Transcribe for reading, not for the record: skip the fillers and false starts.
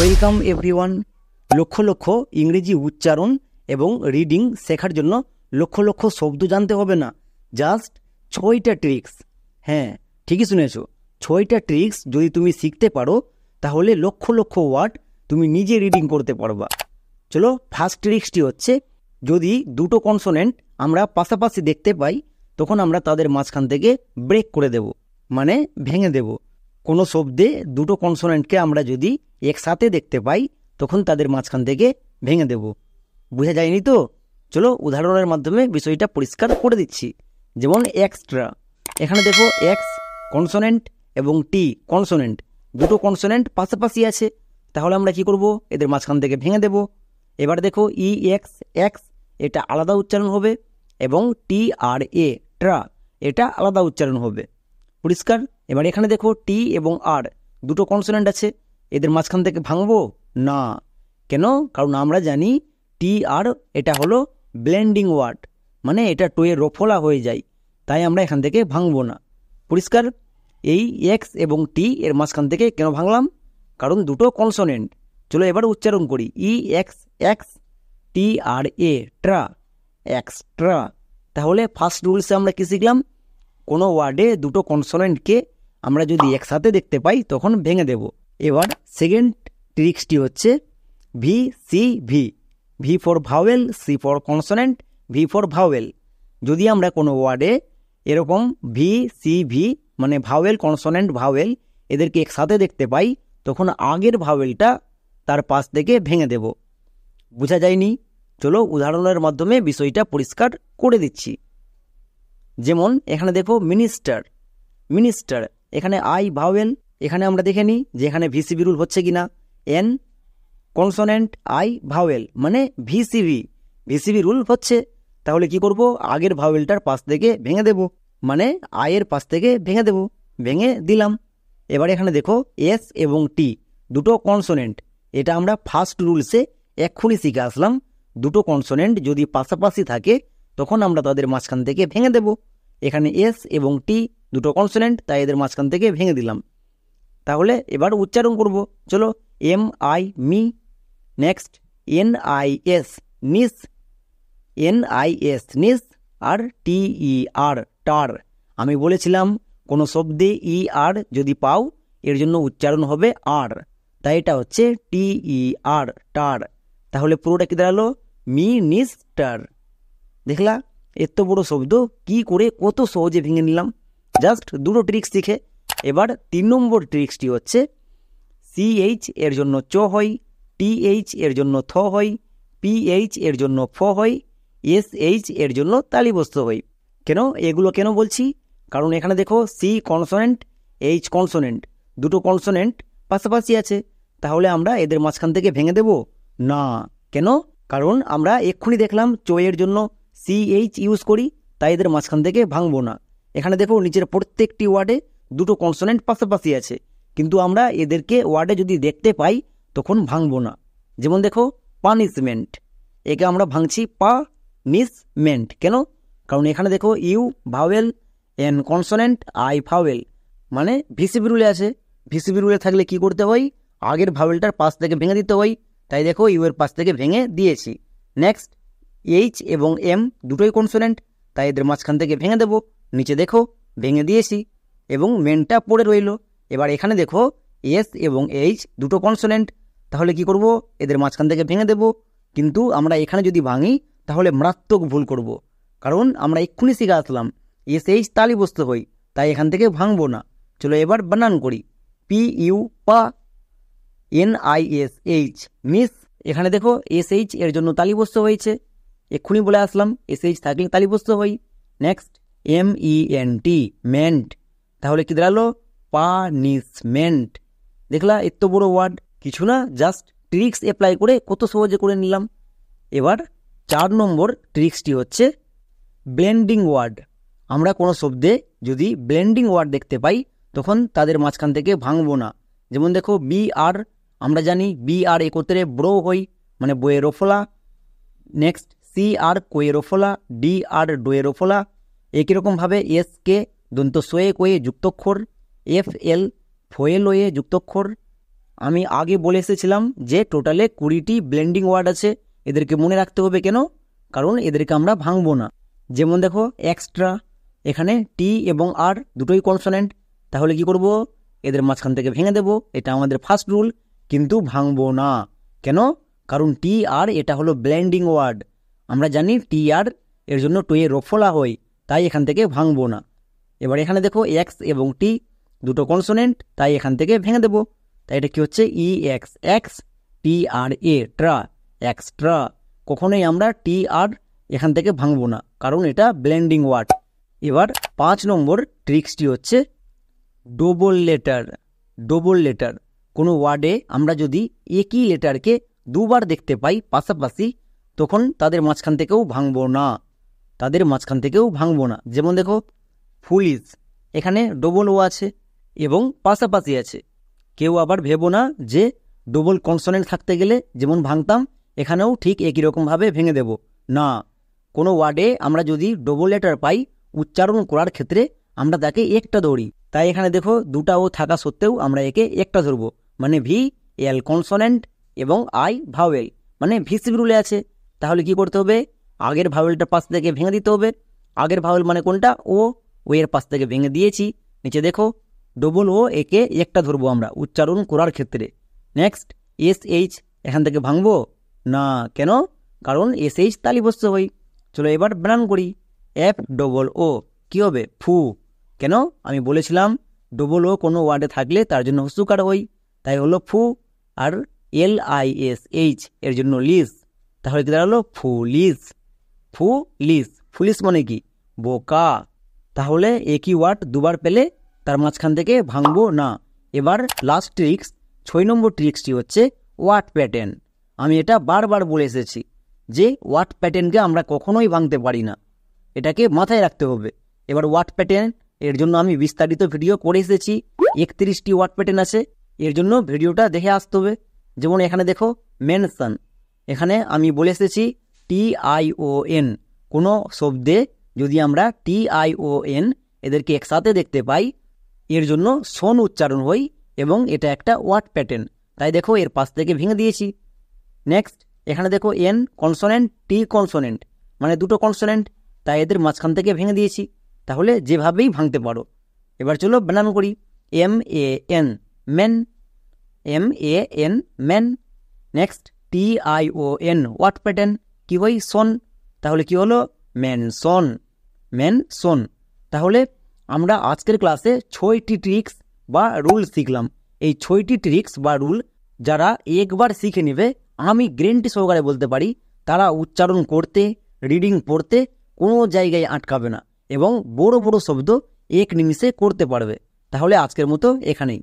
Welcome everyone. Lakh lakh ইংরেজি উচ্চারণ এবং রিডিং শেখার জন্য লক্ষ লক্ষ শব্দ জানতে হবে না, জাস্ট 6টা ট্রিক্স। হ্যাঁ, ঠিকই শুনেছো, 6টা ট্রিক্স যদি তুমি শিখতে পারো তাহলে লক্ষ লক্ষ ওয়ার্ড তুমি নিজে রিডিং করতে পারবা। চলো, ফার্স্ট ট্রিক্সটি হচ্ছে, যদি দুটো কনসোনেন্ট আমরা পাশাপাশি দেখতে পাই তখন আমরা তাদের মাঝখান থেকে ব্রেক করে দেব, মানে ভেঙে দেব। কোনো শব্দে দুটো কনসোনেন্টকে আমরা যদি একসাথে দেখতে পাই তখন তাদের মাঝখান থেকে ভেঙে দেব। বোঝা যায়নি তো? চলো উদাহরণের মাধ্যমে বিষয়টা পরিষ্কার করে দিচ্ছি। যেমন এক্সট্রা, এখানে দেখো এক্স কনসোনেন্ট এবং টি কনসোনেন্ট, দুটো কনসোনেন্ট পাশাপাশি আছে, তাহলে আমরা কি করব? এদের মাঝখান থেকে ভেঙে দেব। এবার দেখো ই এক্স এক্স, এটা আলাদা উচ্চারণ হবে, এবং টি আর এ ট্রা, এটা আলাদা উচ্চারণ হবে। পরিষ্কার? এবার এখানে দেখো টি এবং আর দুটো কনসোনেন্ট আছে, এদের মাঝখান থেকে ভাঙবো না। কেন? কারণ আমরা জানি টি আর এটা হলো ব্লেন্ডিং ওয়ার্ড, মানে এটা টোয়ে রফলা হয়ে যায়, তাই আমরা এখান থেকে ভাঙবো না। পরিষ্কার? এই এক্স এবং টি এর মাঝখান থেকে কেন ভাঙলাম? কারণ দুটো কনসোনেন্ট। চলো এবার উচ্চারণ করি, ই এক্স এক্স, টি আর এ ট্রা, এক্সট্রা। তাহলে ফার্স্ট রুলসে আমরা কি শিখলাম? কোনো ওয়ার্ডে দুটো কনসোনেন্টকে আমরা যদি একসাথে দেখতে পাই তখন ভেঙে দেব। এবার সেকেন্ড ট্রিক্সটি হচ্ছে V C V, V for vowel, C for consonant, V for vowel. যদি আমরা কোনো ওয়ার্ডে এরকম ভি সি ভি মানে ভাওয়েল কনসোনেন্ট ভাওয়েল এদেরকে একসাথে দেখতে পাই তখন আগের ভাওয়েলটা তার পাশ থেকে ভেঙে দেব। বোঝা যায়নি? চলো উদাহরণের মাধ্যমে বিষয়টা পরিষ্কার করে দিচ্ছি। যেমন এখানে দেখো মিনিস্টার, মিনিস্টার, এখানে আই ভাওয়েল, এখানে আমরা দেখে নিই যে এখানে ভিসিভি রুল হচ্ছে কিনা। এন কনসোনেন্ট আই ভাওয়েল মানে ভিসিভি, ভিসিভি রুল হচ্ছে। তাহলে কি করব? আগের ভাওয়েলটার পাশ থেকে ভেঙে দেব, মানে আয়ের পাশ থেকে ভেঙে দেব, ভেঙে দিলাম। এবার এখানে দেখো এস এবং টি দুটো কনসোনেন্ট, এটা আমরা ফার্স্ট রুলসে এক্ষুনি শিখে আসলাম। দুটো কনসোনেন্ট যদি পাশাপাশি থাকে তখন আমরা তাদের মাঝখান থেকে ভেঙে দেব। এখানে এস এবং টি দুটো কনসোনেন্ট, তাই এদের মাঝখান থেকে ভেঙে দিলাম। তাহলে এবার উচ্চারণ করব। চলো, এম আই মি, নেক্সট এন আই এস নিস, এন আই এস নিস, আর টি ই আর টার। আমি বলেছিলাম কোনো শব্দে ই আর যদি পাও এর জন্য উচ্চারণ হবে আর, তাই এটা হচ্ছে টি ই আর টার। তাহলে পুরোটা কি দাঁড়ালো? মিনিস্টার। দেখলা এত বড় শব্দ কি করে কত সহজে ভেঙে নিলাম, জাস্ট দুটো ট্রিক্স শিখে। এবার 3 নম্বর ট্রিক্সটি হচ্ছে, সিএইচ এর জন্য চ হয়, টিএইচ এর জন্য থ হয়, পিএইচ এর জন্য ফ হয়, এসএইচ এর জন্য তালিবস্ত হয়। কেন এগুলো কেন বলছি? কারণ এখানে দেখো সি কনসোনেন্ট, এইচ কনসোনেন্ট, দুটো কনসোনেন্ট পাশাপাশি আছে, তাহলে আমরা এদের মাঝখান থেকে ভেঙে দেব না। কেন? কারণ আমরা এক্ষুনি দেখলাম চয়ের জন্য সিএইচ ইউজ করি, তাই এদের মাঝখান থেকে ভাঙবো না। এখানে দেখো নিচের প্রত্যেকটি ওয়ার্ডে দুটো কনসোনেন্ট পাশাপাশি আছে, কিন্তু আমরা এদেরকে ওয়ার্ডে যদি দেখতে পাই তখন ভাঙবো না। যেমন দেখো পানিশমেন্ট, একে আমরা ভাঙছি পানিশমেন্ট। কেন? কারণ এখানে দেখো you vowel, N consonant, I vowel, মানে ভিসিবি রুলে আছে। ভিসিবি রুলে থাকলে কি করতে হয়? আগের ভাওয়েলটার পাশ থেকে ভেঙে দিতে হয়, তাই দেখো ইউ এর পাশ থেকে ভেঙে দিয়েছি। নেক্সট এইচ এবং এম দুটোই কনসোনেন্ট, তাই এদের মাঝখান থেকে ভেঙে দেব। নিচে দেখো ভেঙে দিয়েছি এবং মেনটা পড়ে রইল। এবার এখানে দেখো এস এবং এইচ দুটো কনসোনেন্ট, তাহলে কি করব? এদের মাঝখান থেকে ভেঙে দেব। কিন্তু আমরা এখানে যদি ভাঙি তাহলে মারাত্মক ভুল করব, কারণ আমরা এক্ষুনি শিখে আসলাম এস এইচ তালিবস্ত হই, তাই এখান থেকে ভাঙবো না। চলো এবার বানান করি, পি ইউ পা, N I S H miss. এখানে দেখো এস এইচ এর জন্য তালিবস্ত হয়েছে, এক্ষুনি বলে আসলাম এস এইচ থাকলে তালিবস্ত হই। Next M E N T মেন্ট, তাহলে কি দাঁড়ালো? পানিশমেন্ট। দেখলা এত বড় ওয়ার্ড কিছু না, জাস্ট ট্রিক্স অ্যাপ্লাই করে কত সহজে করে নিলাম। এবার 4 নম্বর ট্রিক্সটি হচ্ছে ব্লেন্ডিং ওয়ার্ড। আমরা কোনো শব্দে যদি ব্লেন্ডিং ওয়ার্ড দেখতে পাই তখন তাদের মাঝখান থেকে ভাঙবো না। যেমন দেখো বি আর, আমরা জানি বি আর একত্রে ব্রো হই, মানে বইয়ের রফলা। নেক্সট সি আর কোয়ের রফলা, ডি আর ডোয়ের রফলা। একই রকমভাবে এস কে দন্ত sow Koi যুক্তক্ষর, F L foil way যুক্তক্ষর, আমি আগে বলে এসেছিলাম যে টোটালে 20টি ব্লেন্ডিং ওয়ার্ড আছে, এদেরকে মনে রাখতে হবে। কেন? কারণ এদেরকে আমরা ভাঙবো না। যেমন দেখো এক্সট্রা, এখানে টি এবং আর দুটোই কনসোনেন্ট, তাহলে কি করব? এদের মাঝখান থেকে ভেঙে দেব, এটা আমাদের ফার্স্ট রুল। কিন্তু ভাঙবো না। কেন? কারণ টি আর এটা হলো ব্লেন্ডিং ওয়ার্ড, আমরা জানি টি আর এর জন্য টুয়ে রফলা হয়, তাই এখান থেকে ভাঙবো না। এবার এখানে দেখো এক্স এবং টি দুটো কনসোনেন্ট, তাই এখান থেকে ভেঙে দেব। তাই এটা কি হচ্ছে? ই এক্স এক্স টি আর এ ট্রা, এক্সট্রা। কখনোই আমরা টি আর এখান থেকে ভাঙবো না, কারণ এটা ব্লেন্ডিং ওয়ার্ড। এবার 5 নম্বর ট্রিক্সটি হচ্ছে ডবল লেটার। ডবল লেটার কোনো ওয়ার্ডে আমরা যদি একই লেটারকে দুবার দেখতে পাই পাশাপাশি, তখন তাদের মাঝখান থেকেও ভাঙবো না, তাদের মাঝখান থেকেও ভাঙবো না। যেমন দেখো ফুলিশ, এখানে ডবল ও আছে এবং পাশাপাশি আছে। কেউ আবার ভেবো না যে ডবল কনসোনেন্ট থাকতে গেলে যেমন ভাঙতাম, এখানেও ঠিক একই রকমভাবে ভেঙে দেব না। কোনো ওয়ার্ডে আমরা যদি ডবল লেটার পাই, উচ্চারণ করার ক্ষেত্রে আমরা তাকে একটা ধরি। তাই এখানে দেখো দুটা ও থাকা সত্ত্বেও আমরা একে একটা ধরবো, মানে ভি এল কনসোনেন্ট এবং আই ভাওয়েল, মানে ভিসিভ রুলে আছে। তাহলে কি করতে হবে? আগের ভাওয়েলটা পাশ থেকে ভেঙে দিতে হবে। আগের ভাওয়েল মানে কোনটা? ও, ও এর পাশ থেকে ভেঙে দিয়েছি। নিচে দেখো ডবল ও, একে একটা ধরবো আমরা উচ্চারণ করার ক্ষেত্রে। নেক্সট এস এইচ, এখান থেকে ভাঙবো না। কেন? কারণ এস এইচ তালিবস্ত হই। চলো এবার বানান করি। এফ ডবল ও, কি হবে? ফু। কেন? আমি বলেছিলাম ডবল ও কোনো ওয়ার্ডে থাকলে তার জন্য হস্যকার হই, তাই হলো ফু। আর এল আই এস এইচ এর জন্য লিস, তাহলে কি দাঁড়ালো? ফুলিস। ফুলিস, ফুলিস মানে কি? বোকা। তাহলে একই ওয়ার্ড দুবার পেলে তার মাঝখান থেকে ভাঙবো না। এবার লাস্ট ট্রিক্স, 6 নম্বর ট্রিক্সটি হচ্ছে ওয়ার্ড প্যাটার্ন। আমি এটা বারবার বলে এসেছি যে ওয়ার্ড প্যাটার্নকে আমরা কখনোই ভাঙতে পারি না, এটাকে মাথায় রাখতে হবে। এবার ওয়ার্ড প্যাটার্ন, এর জন্য আমি বিস্তারিত ভিডিও করে এসেছি, 31টি ওয়ার্ড প্যাটার্ন আছে, এর জন্য ভিডিওটা দেখে আসতে হবে। যেমন এখানে দেখো মেনশন, এখানে আমি বলে এসেছি TION, কোনো শব্দে যদি আমরা TION এদেরকে একসাথে দেখতে পাই, এর জন্য শোন উচ্চারণ হই এবং এটা একটা ওয়ার্ড প্যাটার্ন। তাই দেখো এর পাশ থেকে ভেঙে দিয়েছি। নেক্সট এখানে দেখো এন কনসোনেন্ট, টি কনসোনেন্ট, মানে দুটো কনসোনেন্ট, তাই এদের মাঝখান থেকে ভেঙে দিয়েছি। তাহলে যেভাবেই ভাঙতে পারো। এবার চলো বানান করি। MAN মেন, MAN মেন। নেক্সট TION ওয়ার্ড প্যাটার্ন, কি হয়? সন। তাহলে কি হলো? Mention, mention. তাহলে আমরা আজকের ক্লাসে 6টি ট্রিক্স বা রুল শিখলাম। এই 6টি ট্রিক্স বা রুল যারা একবার শিখে নেবে, আমি গ্যারান্টি সহকারে বলতে পারি তারা উচ্চারণ করতে, রিডিং পড়তে কোনো জায়গায় আটকাবে না এবং বড় বড় শব্দ এক নিমিষে করতে পারবে। তাহলে আজকের মতো এখানেই।